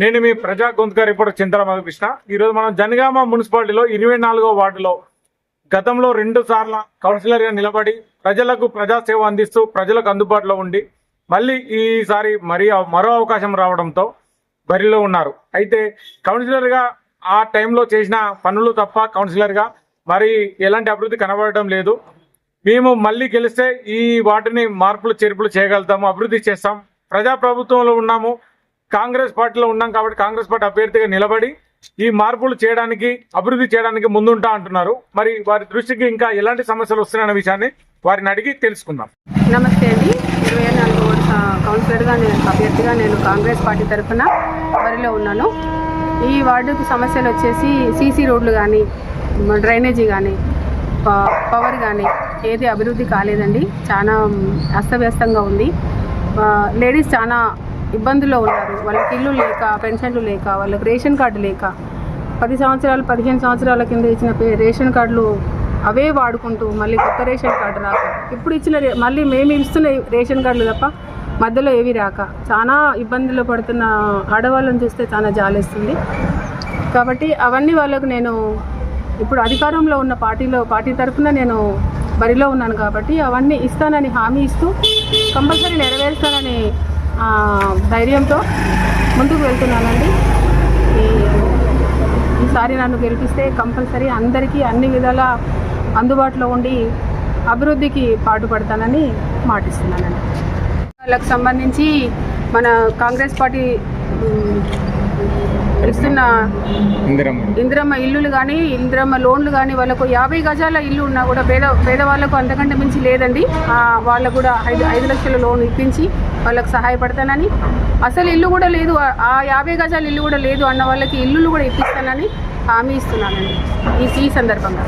నేను మీ ప్రజా గొంతుక రిపోర్టర్ చింతల మధుకృష్ణ. ఈరోజు మనం జనగామ మున్సిపాలిటీలో 24వ వార్డులో గతంలో 2 సార్లు కౌన్సిలర్గా నిలబడి ప్రజలకు ప్రజాసేవ అందిస్తూ ప్రజలకు అందుబాటులో ఉండి మళ్ళీ ఈసారి మరో అవకాశం రావడంతో బరిలో ఉన్నారు. అయితే కౌన్సిలర్గా ఆ టైంలో చేసిన పనులు తప్ప కౌన్సిలర్గా మరి ఎలాంటి అభివృద్ధి కనబడటం లేదు. మేము మళ్ళీ గెలిస్తే ఈ వాటిని మార్పులు చేర్పులు చేయగలుగుతాము, అభివృద్ధి చేస్తాం. ప్రజాప్రభుత్వంలో ఉన్నాము, కాంగ్రెస్ పార్టీలో ఉన్నాం కాబట్టి కాంగ్రెస్ పార్టీ అభ్యర్థిగా నిలబడి ఈ మార్పులు చేయడానికి అభివృద్ధి చేయడానికి ముందుంటా అంటున్నారు. మరి వారి దృష్టికి ఇంకా ఎలాంటి సమస్యలు వస్తున్నాయన్న విషయాన్ని వారిని అడిగి తెలుసుకుందాం. నమస్తే అండి. 24వ కౌన్సిలర్గా అభ్యర్థిగా నేను కాంగ్రెస్ పార్టీ తరఫున బరిలో ఉన్నాను. ఈ వార్డుకు సమస్యలు వచ్చేసి సీసీ రోడ్లు కానీ, డ్రైనేజీ కానీ, పవర్ కానీ ఏది అభివృద్ధి కాలేదండి. చాలా అస్తవ్యస్తంగా ఉంది. లేడీస్ చాలా ఇబ్బందుల్లో ఉన్నారు. వాళ్ళకి ఇల్లు లేక, పెన్షన్లు లేక, వాళ్ళకి రేషన్ కార్డు లేక 10 సంవత్సరాలు 15 సంవత్సరాల కింద ఇచ్చిన రేషన్ కార్డులు అవే వాడుకుంటూ మళ్ళీ కొత్త రేషన్ కార్డు రాక, ఇప్పుడు ఇచ్చిన మళ్ళీ మేము ఇస్తున్న రేషన్ కార్డులు తప్ప మధ్యలో ఏవి రాక చాలా ఇబ్బందులు పడుతున్న ఆడవాళ్ళని చూస్తే చాలా జాలేస్తుంది. కాబట్టి అవన్నీ వాళ్ళకు నేను ఇప్పుడు అధికారంలో ఉన్న పార్టీ తరఫున నేను బరిలో ఉన్నాను కాబట్టి అవన్నీ ఇస్తానని హామీ ఇస్తూ కంపల్సరీ నెరవేరుస్తానని ధైర్యంతో ముందుకు వెళ్తున్నానండి. ఈసారి నన్ను గెలిపిస్తే కంపల్సరీ అందరికీ అన్ని విధాల అందుబాటులో ఉండి అభివృద్ధికి పాటుపడతానని మాటిస్తున్నానండి. వాళ్ళకు సంబంధించి మన కాంగ్రెస్ పార్టీ ఇస్తున్న ఇందిరమ్మ ఇల్లులు కానీ, ఇందిరమ్మ లోన్లు కానీ, వాళ్ళకు 50 గజాల ఇల్లు ఉన్నా కూడా పేదవాళ్ళకు అంతకంటే మించి లేదండి. వాళ్ళకు కూడా 5 లక్షల లోన్ ఇప్పించి వాళ్ళకు సహాయపడతానని, అసలు ఇల్లు కూడా లేదు, ఆ 50 గజాల ఇల్లు కూడా లేదు అన్న వాళ్ళకి ఇల్లులు కూడా ఇప్పిస్తానని హామీ ఇస్తున్నానండి ఈ సందర్భంగా.